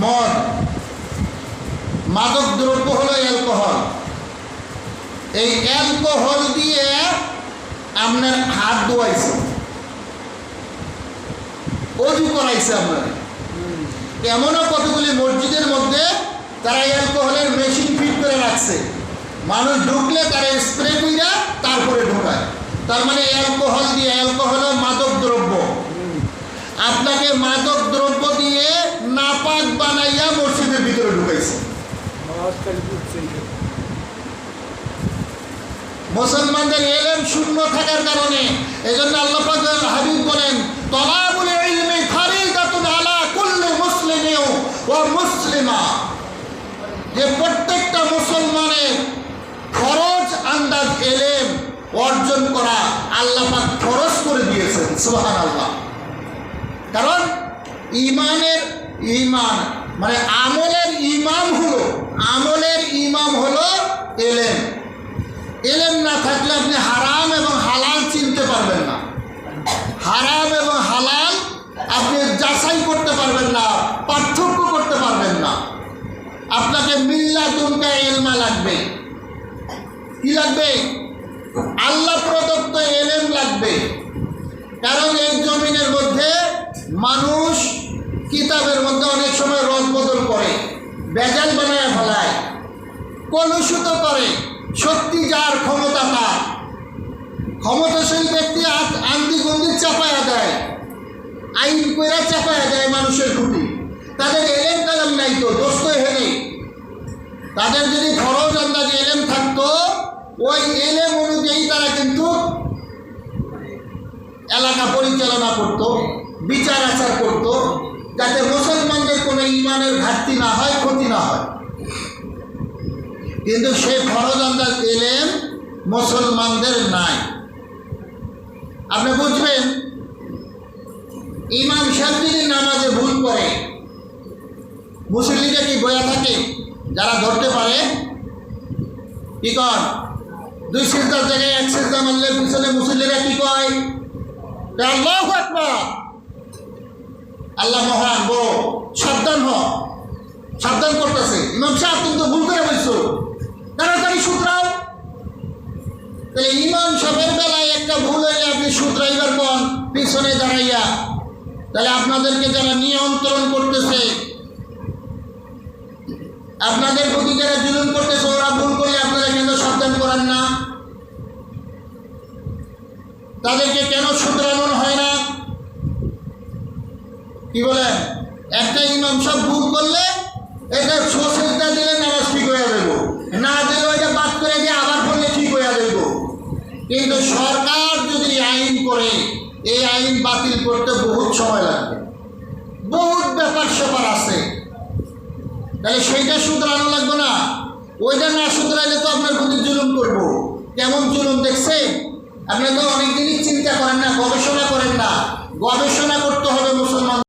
মদ, মাদক দ্রব্য হলো অ্যালকোহল। এই অ্যালকোহল দিয়ে আপনার হাত ধোয়াইছে, অজু করাইছে আপনার। এমনও কতগুলি মসজিদের মধ্যে তারা অ্যালকোহলের মেশিন ফিট করে রাখছে, মানুষ ঢুকলে তারা স্প্রে কইরা তারপরে ঢোকায়। তার মানে অ্যালকোহল দিয়ে, অ্যালকোহল মাদক দ্রব্য, আপনাকে মাদক দ্রব্য দিয়ে নাপাক বানাইয়া মসজিদের ভিতরে ঢুকাইছে। মুসলমানদের ইলম শূন্য থাকার কারণে এজন্য আল্লাহ পাক হাবিব বলেন, তলাবুল ইলমি ফারিদাতুন আলা কুল্লি মুসলিমিন ওয়া মুসলিমা, যে প্রত্যেকটা মুসলমানের ফরজ আন্দাজ ইলম অর্জন করা আল্লাহ পাক ফরজ করে দিয়েছেন। সুবহানাল্লাহ। কারণ ইমানের ইমান মানে আমলের ইমাম হলো ইলম। ইলম না থাকলে আপনি হারাম এবং হালাল চিনতে পারবেন না, হারাম এবং হালাল আপনি যাচাই করতে পারবেন না, পার্থক্য করতে পারবেন না। আপনাকে মিল্লাতুনকা ইলমা লাগবে। কি লাগবে? আল্লাহ প্রদত্ত ইলম লাগবে। কারণ এই জমিনের মধ্যে মানুষ কিতাবের মধ্যে অনেক সময় রদ বদল করে, বেজাল বানায় ফেলায়, কলুষিত করে। সত্যি যার ক্ষমতা, তার ক্ষমতাশীল ব্যক্তি আন্দি গন্দি চাপায়া দেয়, আইন কইরা চাপায়া দেয় মানুষের ক্ষতি। তাদের এলেম কালাম নাই, তো দোস্ত হেনে। তাদের যদি ফরজ আন্দাজে এলেম থাকতো, ওই এলেম অনুযায়ী তারা কিন্তু এলাকা পরিচালনা করত, বিচার আচার করত, যাতে মুসলমানদের কোনো ইমানের ঘাটতি না হয়, ক্ষতি না হয়। কিন্তু সেই ফরজ আন্দাজ ইলম মুসলমানদের নাই। আপনি বুঝবেন, ইমাম সাহেব যদি নামাজে ভুল করে, মুসল্লিরা কি বয়া থাকে? যারা ধরতে পারে কি কর, 2 সিজদার জায়গায় 1 সিজদা মারলে পিছনে মুসল্লিরা কি কয়? আল্লাহু আকবার, আল্লাহ মহান, বড়, সাবধান হ। সাবধান করতেছে, ইমাম সাহেব তুমি তো ভুল করে বলছো, তাড়াতাড়ি শুধরাও। তাহলে ইমাম সাহেবের বেলায় একটা ভুল হলে আপনি শুধরাইবার কোন পিছনে দাঁড়াইয়া, তাহলে আপনাদেরকে যারা নিয়ন্ত্রণ করতেছে, আপনাদের প্রতি যারা জুলুম করতেছে, ওরা ভুল করলে আপনারা কেন সাবধান করেন না? তাদেরকে কেন শুধরানো হয় না? কি বলেন? একটা ইমাম সাহেব ভুল করলে এটা সসিজদা দিলে নামাজ ঠিক হয়ে যাবে, না দিলে ওইটা বাদ করে দিয়ে আবার পড়লে ঠিক হয়ে যাবে। কিন্তু সরকার যদি আইন করে, এই আইন বাতিল করতে বহুত সময় লাগবে, বহুত ব্যাপার স্যাপার আছে। তাহলে সেইটা শুধরানো লাগবে না? ওইটা না শুধরাইলে তো আপনার প্রতি জুলুম করবো। কেমন জুলুম দেখছে? আপনি তো অনেক জিনিস চিন্তা করেন না, গবেষণা করেন না। গবেষণা করতে হবে মুসলমান।